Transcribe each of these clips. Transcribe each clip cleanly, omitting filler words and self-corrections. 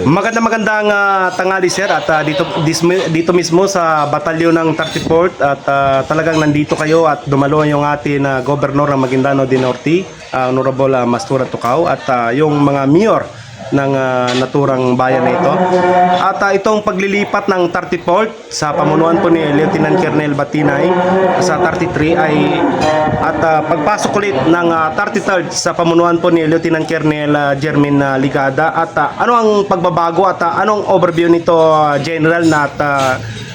Magandang tanghali sir at dito mismo sa batalyon ng 34th at talagang nandito kayo at dumalo yung ating Gobernador ng Maguindanao del Norte, Honorable Mastura Tucao at yung mga mayor ng naturang bayan na ito. At itong paglilipat ng 34th sa pamunuan po ni Lieutenant Colonel Batinay sa 33 ay at pagpasok ulit ng 33rd sa pamunuan po ni Lieutenant Colonel Jermin Ligada at ano ang pagbabago at anong overview nito General na at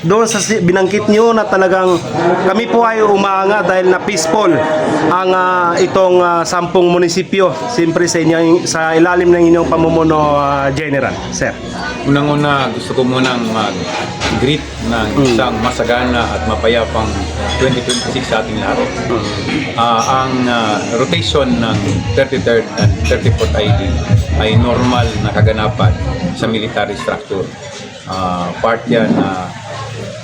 doon sa binangkit nyo na talagang kami po ay umaanga dahil na peaceful ang itong 10 munisipyo siyempre sa ilalim ng inyong pamumuno General, sir. Unang-una gusto ko munang mag-greet ng isang masagana at mapayapang 2026 sa ating lahat. Ang rotation ng 33rd and 34th ID ay normal na kaganapan sa military structure. Part yan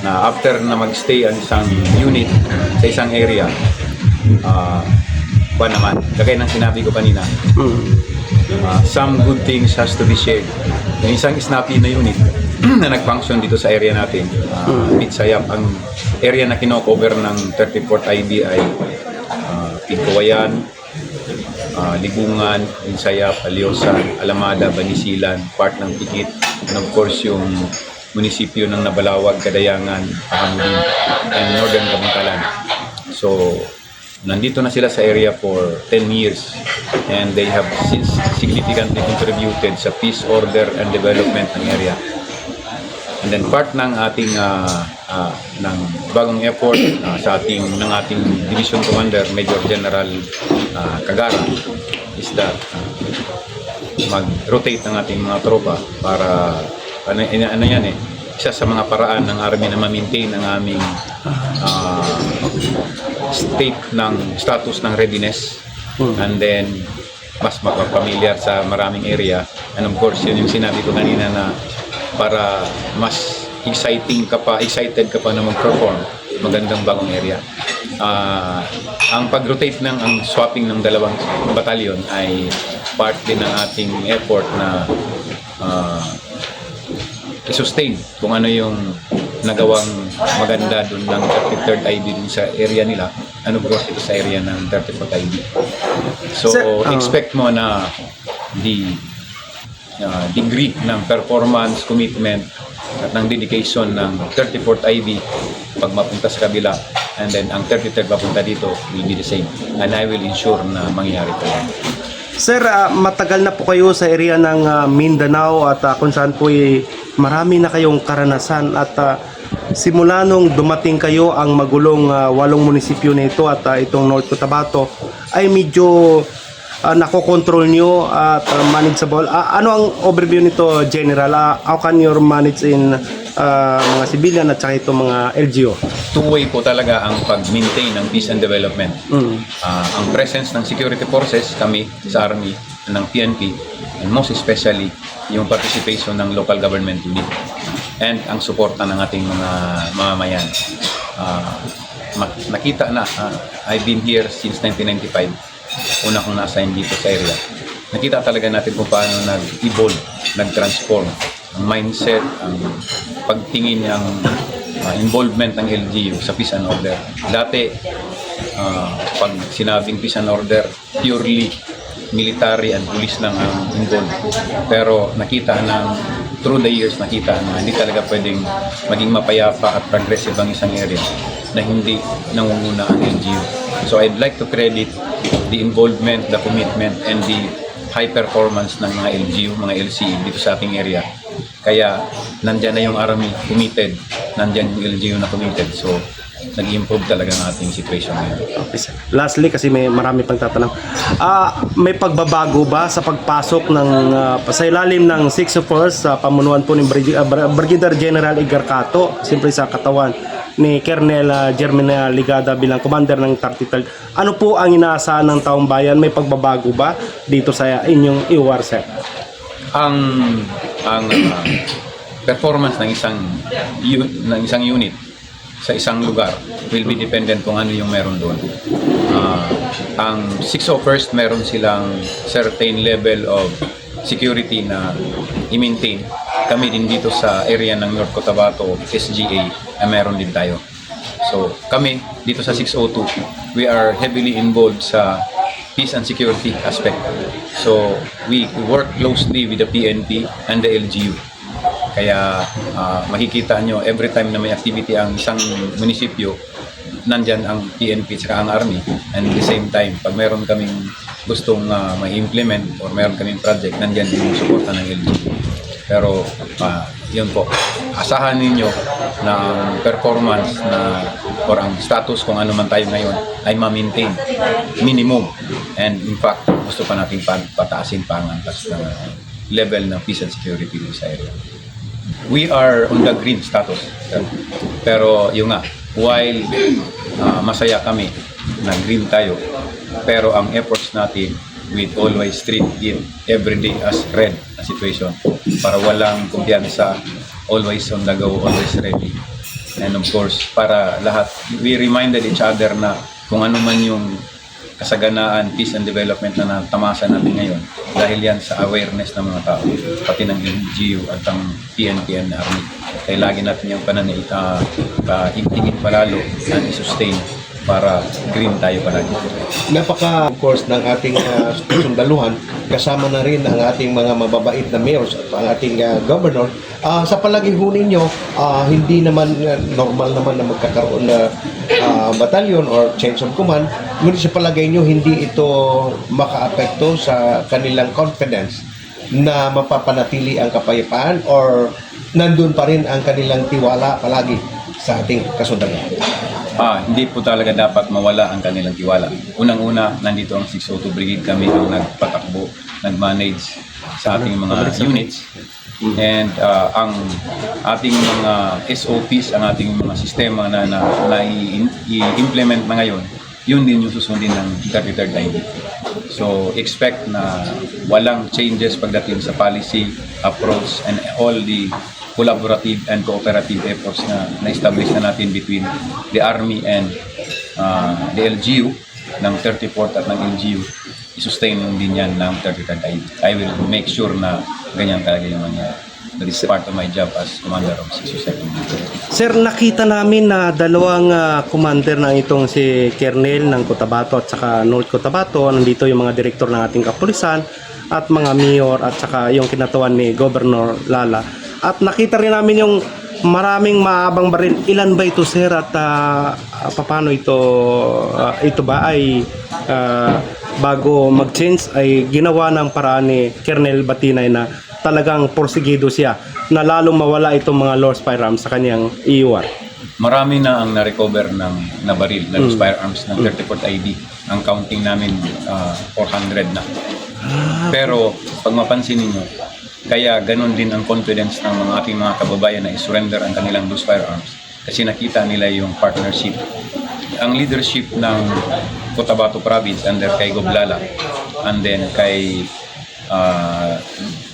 na after na mag-stay ang isang unit sa isang area, kagaya ng sinabi ko kanina, some good things has to be shared. Yung isang snappy na unit na nag-function dito sa area natin, Mitsayap, ang area na kinocover ng 34th IB ay Pigkawayan, Libungan, Mitsayap, Aliosan, Alamada, Banisilan, part ng Pikit, and of course yung munisipyo ng Nabalawag, Kadayangan, Pahamudin, and Northern Kabangkalan. So, nandito na sila sa area for 10 years and they have since significantly contributed sa peace, order, and development ng area. And then part ng ating ng bagong effort ng ating Division Commander, Major General Cagara, is that mag-rotate ng ating mga tropa para isa sa mga paraan ng Army na ma-maintain ang aming status ng readiness and then mas makapamilyar sa maraming area, and of course yun yung sinabi ko kanina na para mas excited ka pa na mag-perform magandang bagong area. Ang pag-rotate ang swapping ng dalawang batalyon ay part din ng ating effort na i-sustain kung ano yung nagawang maganda doon ng 33rd IB dun sa area nila, ano bro ito sa area ng 34th IB. So expect mo na the degree ng performance, commitment at ng dedication ng 34th IB pag mapunta sa kabila, and then ang 33rd papunta dito will be the same, and I will ensure na mangyari ito. Sir, matagal na po kayo sa area ng Mindanao at kung saan po marami na kayong karanasan at simula nung dumating kayo ang magulong 8 munisipyo nito at itong North Cotabato ay medyo nakokontrol nyo at manageable. Ano ang overview nito, General? How can you manage in mga civilian at saka itong mga LGU? Two-way po talaga ang pag-maintain ng peace and development. Ang presence ng security forces, kami sa Army, ng PNP, and most especially yung participation ng local government unit and ang suporta ng ating mga mamamayan. Nakita na, I've been here since 1995, una kong na-assign dito sa area. Nakita talaga natin kung paano nag-evolve, nag-transform ang mindset, ang pagtingin, ang involvement ng LGU sa peace and order. Dati, pag sinabing peace and order, purely military and police lang ang involved. Pero nakita na through the years, nakita na hindi talaga pwedeng maging mapayapa at progressive ang isang area na hindi nangunguna ang LGU. So I'd like to credit the involvement, the commitment, and the high performance ng mga LGU, mga LCE dito sa ating area. Kaya nandyan na yung Army committed, nandyan yung LGU na committed. So nag-improve talaga ang ating situation ngayon. Lastly, kasi may marami pang tatanong. May pagbabago ba sa pagpasok ng sa ilalim ng 6 of Force sa pamunuan po ni Brigadier General Edgar Cato, siyempre sa katawan ni Colonel Jermin Ligada bilang commander ng 33rd? Ano po ang inaasahan ng taong bayan? May pagbabago ba dito sa inyong IWAR, sir? Ang performance ng isang unit sa isang lugar will be dependent kung ano yung meron doon. Ang 601st meron silang certain level of security na i-maintain. Kami din dito sa area ng North Cotabato, SGA, na meron din tayo. So kami dito sa 602, we are heavily involved sa peace and security aspect. So we work closely with the PNP and the LGU. Kaya makikita nyo every time na may activity ang isang munisipyo, nandyan ang PNP at ang Army. And at the same time, pag meron kaming gustong ma-implement or meron kaming project, nandyan din yung suporta ng LGU. Pero yun po, asahan ninyo na ang performance na or ang status kung ano man tayo ngayon ay ma-maintain minimum. And in fact, gusto pa natin pataasin pa ang antas ng level ng peace and security sa area. We are on the green status. Pero yun nga, while masaya kami na green tayo, pero ang efforts natin we always treat it every day as red na situation para walang kumpiyansa, always on the go, always ready. And of course, para lahat, we reminded each other na kung ano man yung kasaganaan, peace and development na natamasa natin ngayon dahil yan sa awareness ng mga tao, pati ng LGU at ang PNP and Army. Kaya lagi natin yung igtingin palalo and i-sustain para green tayo palagi. Napaka, of course, ng ating sundaluhan, kasama na rin ang ating mga mababait na mayors at ang ating governor. Sa palagay ho ninyo, hindi naman normal naman na magkakaroon na batalyon or change of command, ngunit sa palagay nyo, hindi ito makaapekto sa kanilang confidence na mapapanatili ang kapayapaan or nandun pa rin ang kanilang tiwala palagi sa ating kasundaluhan? Hindi po talaga dapat mawala ang kanilang tiwala. Unang-una, nandito ang 602 Brigade, kami ang nagpatakbo, nag-manage sa ating mga units. And ang ating mga SOPs, ang ating mga sistema na i-implement na ngayon, yun din yung susundin ng 33rd ID. So expect na walang changes pagdating sa policy, approach, and all the collaborative and cooperative efforts na na-establish na natin between the Army and the LGU ng 34th at ng LGU. I-sustain din yan ng 33rd ID. I will make sure na ganyan talaga yung mangyari. That is part of my job as Commander of 602nd. Sir, nakita namin na dalawang commander ng itong si Kernel ng Cotabato at saka North Cotabato. Nandito yung mga direktor ng ating kapulisan at mga mayor at saka yung kinatawan ni Governor Lala. At nakita rin namin yung maraming maabang baril. Ilan ba ito, sir? At paano ito? Ito ba ay bago mag-change ay ginawa ng paraan ni Colonel Batinay na talagang porsigido siya na lalong mawala itong mga lost firearms sa kanyang iiwan? Marami na ang na-recover ng na baril, na lost firearms ng 34th ID. Ang counting namin 400 na. Pero pag mapansin niyo, kaya ganun din ang confidence ng mga ating mga kababayan na i-surrender ang kanilang loose firearms kasi nakita nila yung partnership. Ang leadership ng Cotabato Province under kay Gob Lala and then kay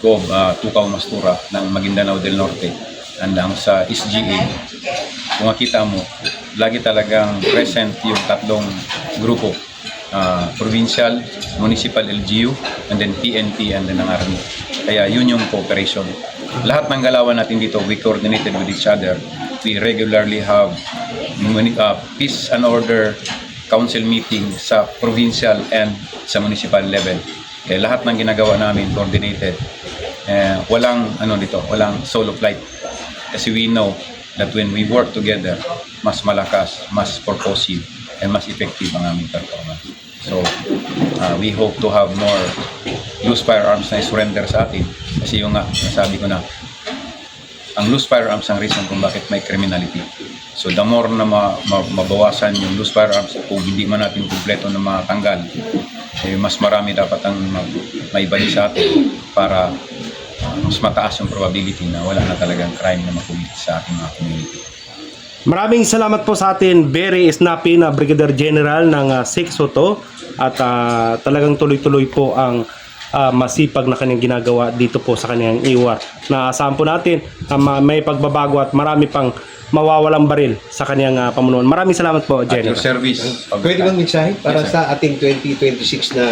Gob Tukaw Mastura ng Maguindanao del Norte and ang sa SGA, kung makita mo, lagi talagang present yung tatlong grupo. Provincial, municipal LGU, and then PNP, and then ang Army. Kaya yun yung cooperation. Lahat ng galawan natin dito, we coordinated with each other. We regularly have peace and order council meeting sa provincial and sa municipal level. Kaya lahat ng ginagawa namin coordinated. Walang solo flight. Kasi we know that when we work together, mas malakas, mas purposive, and mas effective ang aming performance. So, we hope to have more loose firearms na surrender sa atin. Kasi yung nga, nasabi ko na, ang loose firearms ang reason kung bakit may criminality. So, the more na mabawasan yung loose firearms, kung hindi man natin kumpleto na matanggal, mas marami dapat ang maibalik sa atin para mas mataas yung probability na wala na talagang crime na makumit sa ating mga community. Maraming salamat po sa atin, very snappy na Brigadier General ng 602 at talagang tuloy-tuloy po ang masipag na kanyang ginagawa dito po sa kanyang iwa. Naasahan po natin na may pagbabago at marami pang mawawalang baril sa kanyang pamunuan. Maraming salamat po, At General. your service. Pwede bang mensahe para Yes, sir. sa ating 2026 na